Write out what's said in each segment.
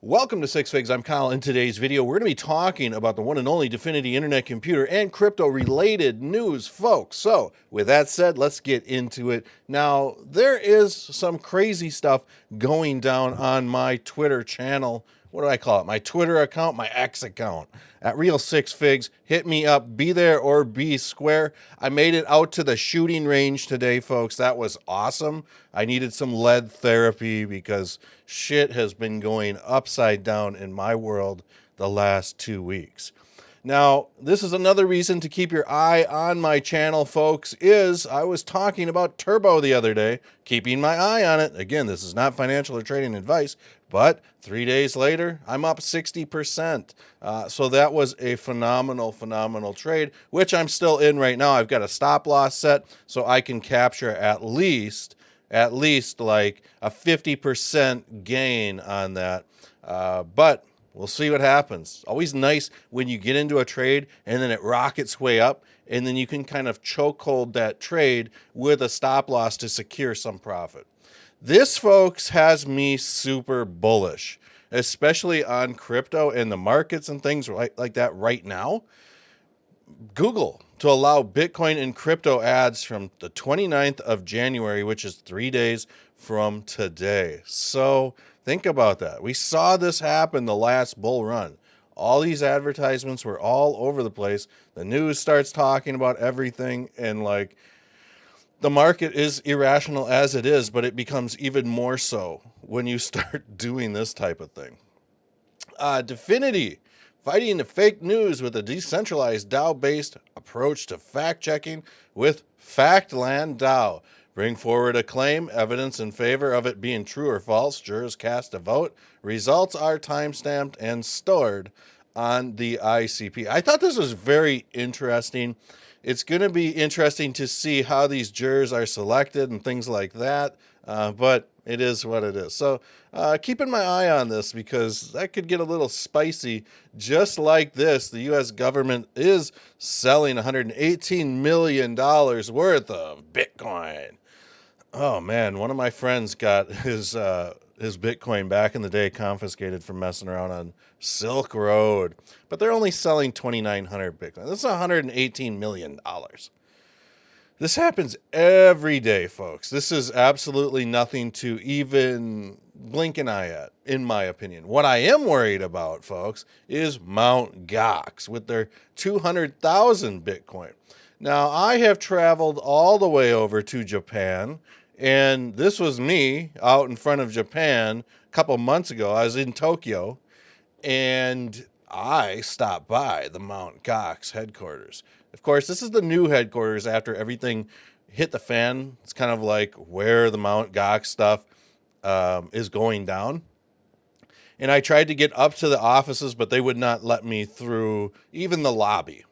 Welcome to Six Figs. I'm Kyle. In today's video, we're going to be talking about the one and only Dfinity Internet Computer and crypto-related news, folks. So, with that said, let's get into it. Now, there is some crazy stuff going down on my Twitter channel. What do I call it? My Twitter account, my X account, at Real Six Figs. Hit me up, be there or be square. I made it out to the shooting range today, folks. That was awesome. I needed some lead therapy because shit has been going upside down in my world the last 2 weeks. Now, this is another reason to keep your eye on my channel, folks, is I was talking about Turbo the other day, keeping my eye on it. Again, this is not financial or trading advice, but 3 days later, I'm up 60%. So that was a phenomenal trade, which I'm still in right now. I've got a stop loss set, so I can capture at least like a 50% gain on that. But we'll see what happens. Always nice when you get into a trade and then it rockets way up, and then you can kind of chokehold that trade with a stop loss to secure some profit. This, folks, has me super bullish, especially on crypto and the markets and things like that right now. Google to allow Bitcoin and crypto ads from the 29th of January, which is 3 days from today. So think about that. We saw this happen the last bull run. All these advertisements were all over the place. The news starts talking about everything, and like, the market is irrational as it is, but it becomes even more so when you start doing this type of thing. Dfinity fighting the fake news with a decentralized DAO-based approach to fact-checking with Factland DAO. Bring forward a claim, evidence in favor of it being true or false. Jurors cast a vote. Results are timestamped and stored on the ICP. I thought this was very interesting. It's going to be interesting to see how these jurors are selected and things like that, but it is what it is. So keeping my eye on this because that could get a little spicy. Just like this, the U.S. government is selling $118 million worth of Bitcoin. Oh, man, one of my friends got his Bitcoin back in the day confiscated for messing around on Silk Road. But they're only selling 2,900 Bitcoin. That's $118 million. This happens every day, folks. This is absolutely nothing to even blink an eye at, in my opinion. What I am worried about, folks, is Mt. Gox with their 200,000 Bitcoin. Now, I have traveled all the way over to Japan, and this was me out in front of Japan a couple months ago. I was in Tokyo, and I stopped by the Mt. Gox headquarters. Of course, this is the new headquarters after everything hit the fan. It's kind of like where the Mt. Gox stuff is going down. And I tried to get up to the offices, but they would not let me through even the lobby.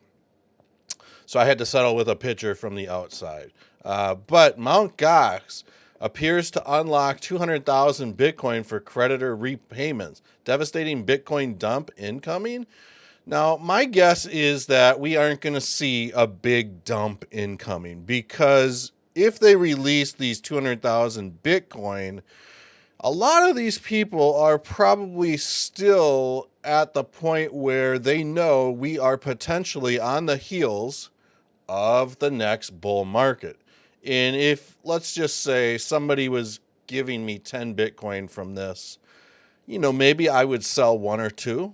So I had to settle with a picture from the outside. But Mt. Gox appears to unlock 200,000 Bitcoin for creditor repayments. Devastating Bitcoin dump incoming. Now, my guess is that we aren't going to see a big dump incoming because if they release these 200,000 Bitcoin, a lot of these people are probably still at the point where they know we are potentially on the heels of the next bull market. And if, let's just say, somebody was giving me 10 Bitcoin from this, you know, maybe I would sell one or two,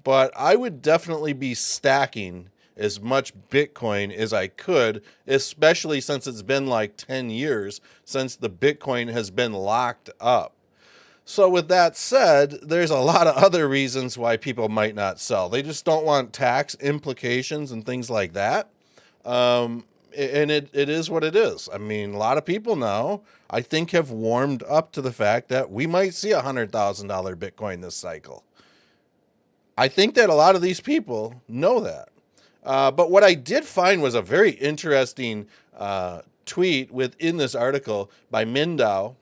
but I would definitely be stacking as much Bitcoin as I could, especially since it's been like 10 years since the Bitcoin has been locked up. So with that said, there's a lot of other reasons why people might not sell. They just don't want tax implications and things like that. And it is what it is. I mean, a lot of people now, I think, have warmed up to the fact that we might see $100,000 Bitcoin this cycle. I think that a lot of these people know that. But what I did find was a very interesting tweet within this article by Mindao.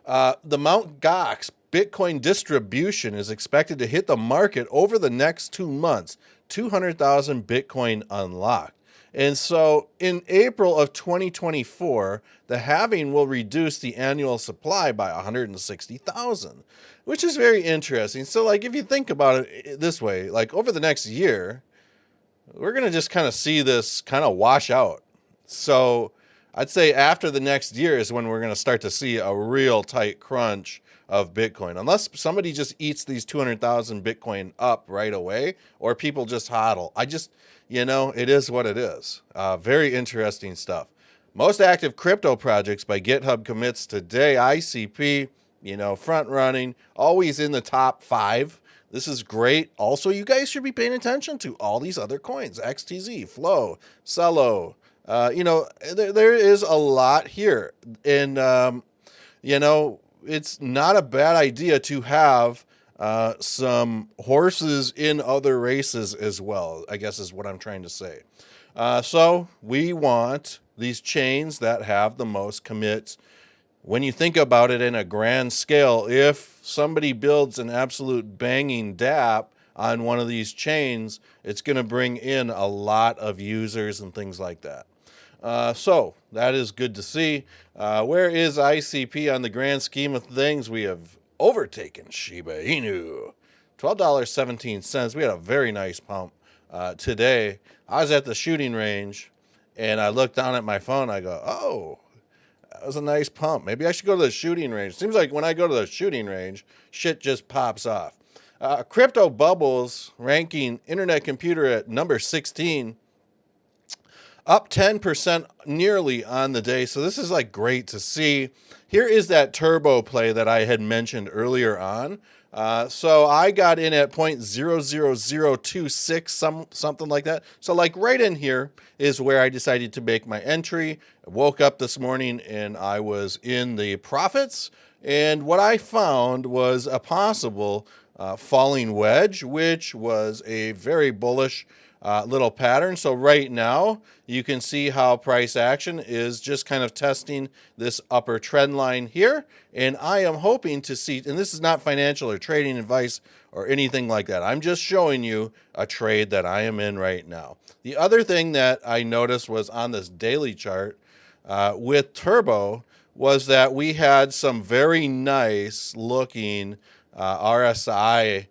The Mt. Gox Bitcoin distribution is expected to hit the market over the next 2 months. 200,000 Bitcoin unlocked. And so in April of 2024, the halving will reduce the annual supply by 160,000, which is very interesting. So like if you think about it this way, like over the next year, we're going to just kind of see this kind of wash out. So I'd say after the next year is when we're going to start to see a real tight crunch of Bitcoin, unless somebody just eats these 200,000 Bitcoin up right away, or people just hodl. It is what it is. Very interesting stuff. Most active crypto projects by GitHub commits today, ICP, front running, always in the top 5. This is great. Also, you guys should be paying attention to all these other coins, XTZ, Flow, Celo. There is a lot here. And, it's not a bad idea to have some horses in other races as well, I guess is what I'm trying to say. So we want these chains that have the most commits. When you think about it in a grand scale, if somebody builds an absolute banging dApp on one of these chains, it's going to bring in a lot of users and things like that. So that is good to see. Where is ICP on the grand scheme of things? We have overtaken Shiba Inu. $12.17. We had a very nice pump today. I was at the shooting range and I looked down at my phone. I go, oh, that was a nice pump. Maybe I should go to the shooting range. Seems like when I go to the shooting range, shit just pops off. Crypto Bubbles ranking Internet Computer at number 16. Up 10% nearly on the day. So this is like great to see. Here is that turbo play that I had mentioned earlier on. So I got in at 0.00026, something like that. So like right in here is where I decided to make my entry. I woke up this morning and I was in the profits. And what I found was a possible falling wedge, which was a very bullish little pattern. So right now you can see how price action is just kind of testing this upper trend line here. And I am hoping to see, and this is not financial or trading advice or anything like that. I'm just showing you a trade that I am in right now. The other thing that I noticed was on this daily chart with Turbo was that we had some very nice looking RSI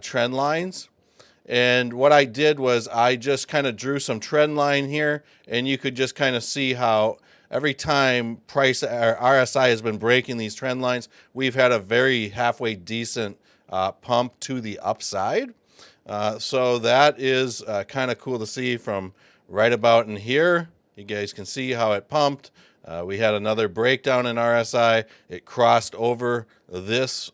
trend lines. And what I did was I just kind of drew some trend line here, and you could just kind of see how every time price or RSI has been breaking these trend lines, we've had a very halfway decent pump to the upside. So that is kind of cool to see from right about in here. You guys can see how it pumped. We had another breakdown in RSI. It crossed over this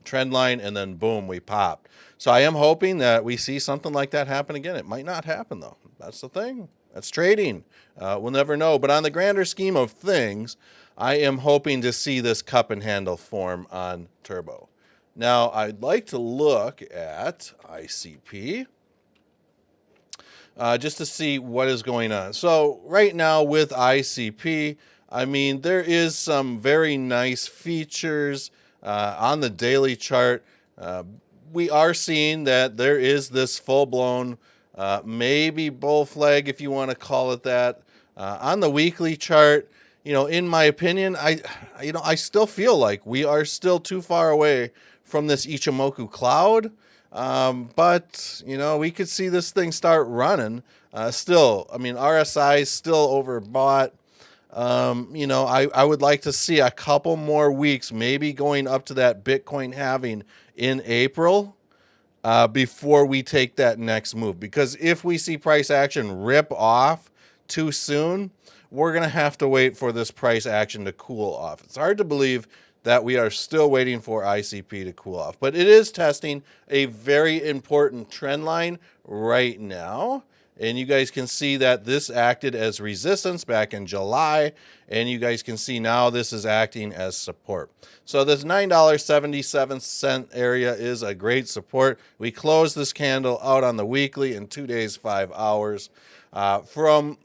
trend line, and then boom, we popped. So I am hoping that we see something like that happen again. It might not happen, though. That's the thing. That's trading. We'll never know. But on the grander scheme of things, I am hoping to see this cup and handle form on Turbo. Now, I'd like to look at ICP just to see what is going on. So right now with ICP, I mean, there is some very nice features on the daily chart. We are seeing that there is this full-blown maybe bull flag, if you want to call it that. On the weekly chart, in my opinion, I still feel like we are still too far away from this Ichimoku cloud. But we could see this thing start running. Still, I mean, RSI is still overbought. I would like to see a couple more weeks, maybe going up to that Bitcoin halving in April before we take that next move. Because if we see price action rip off too soon, we're going to have to wait for this price action to cool off. It's hard to believe that we are still waiting for ICP to cool off. But it is testing a very important trend line right now. And you guys can see that this acted as resistance back in July. And you guys can see now this is acting as support. So this $9.77 area is a great support. We closed this candle out on the weekly in 2 days, 5 hours. From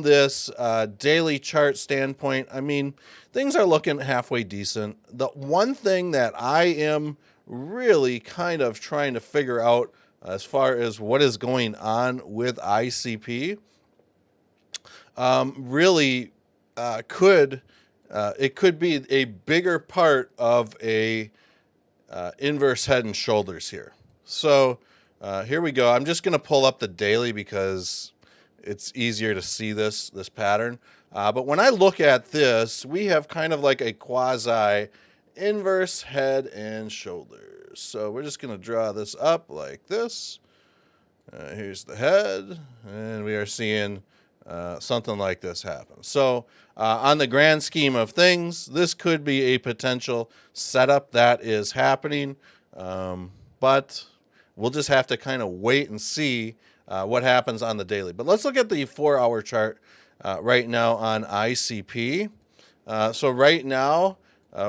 this daily chart standpoint, I mean, things are looking halfway decent. The one thing that I am really kind of trying to figure out as far as what is going on with ICP really could it could be a bigger part of a inverse head and shoulders here. So here we go. I'm just going to pull up the daily because it's easier to see this pattern. But when I look at this, we have kind of like a quasi inverse head and shoulders. So we're just going to draw this up like this. Here's the head, and we are seeing something like this happen. So on the grand scheme of things, this could be a potential setup that is happening, but we'll just have to kind of wait and see what happens on the daily. But let's look at the 4-hour chart right now on ICP. So right now,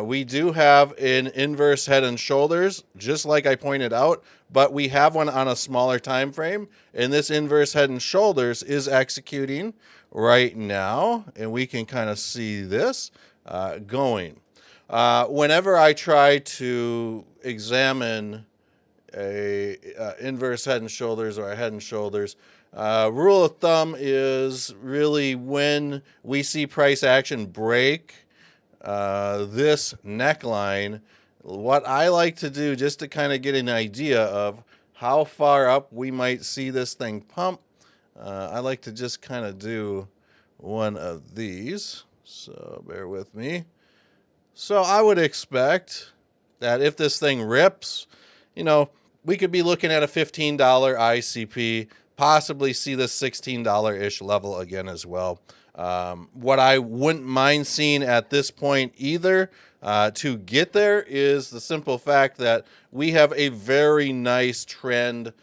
we do have an inverse head and shoulders, just like I pointed out, but we have one on a smaller time frame, and this inverse head and shoulders is executing right now, and we can kind of see this going. Whenever I try to examine a inverse head and shoulders or a head and shoulders, rule of thumb is really when we see price action break this neckline, what I like to do just to kind of get an idea of how far up we might see this thing pump, I like to just kind of do one of these. So bear with me. So I would expect that if this thing rips, you know, we could be looking at a $15 ICP, possibly see this $16-ish level again as well. What I wouldn't mind seeing at this point either to get there is the simple fact that we have a very nice trend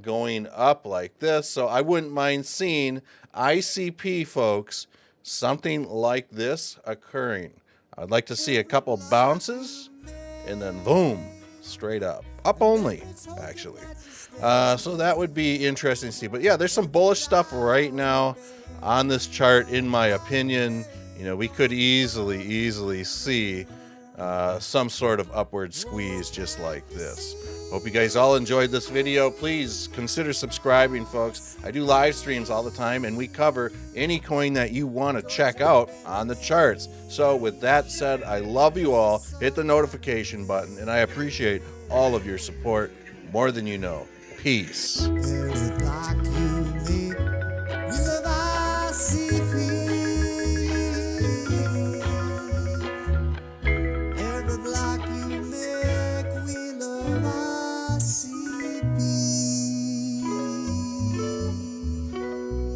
going up like this. So I wouldn't mind seeing ICP, folks, something like this occurring. I'd like to see a couple bounces and then boom, straight up. Up only, actually. So that would be interesting to see. But yeah, there's some bullish stuff right now on this chart, in my opinion. You know, we could easily see some sort of upward squeeze just like this. Hope you guys all enjoyed this video. Please consider subscribing, folks. I do live streams all the time, and we cover any coin that you want to check out on the charts. So with that said, I love you all. Hit the notification button, and I appreciate all of your support more than you know. Peace.